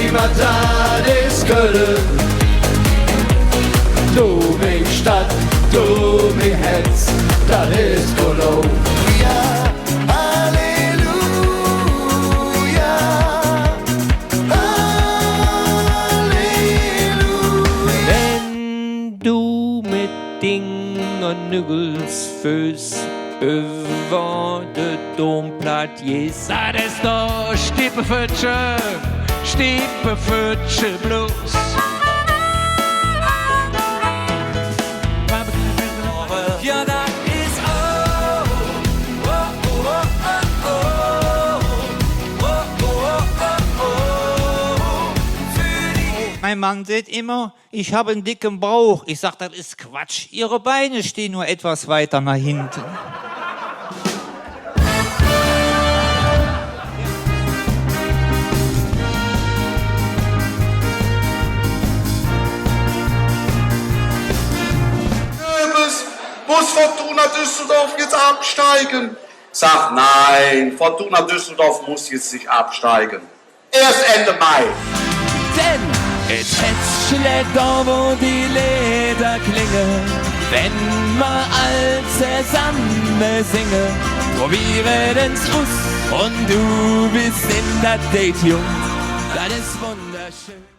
Heimat, das ist Köln. Du mich Stadt, du mich Herz, das ist Cologne. Ja, Halleluja, Halleluja. Wenn du mit Ding und Nügels Füß über de Domplatz gehst, das ist doch Stiepefütsche Blues. Ja, das ist Mein Mann sagt immer, ich habe einen dicken Bauch. Ich sage, das ist Quatsch. Ihre Beine stehen nur etwas weiter nach hinten. Muss Fortuna Düsseldorf jetzt absteigen? Sag nein, Fortuna Düsseldorf muss jetzt nicht absteigen. Erst Ende Mai. Denn es schlägt da, wo die Leder klingen, wenn wir all zusammen singen. Probieren's aus und du bist in das Date jung, das ist wunderschön.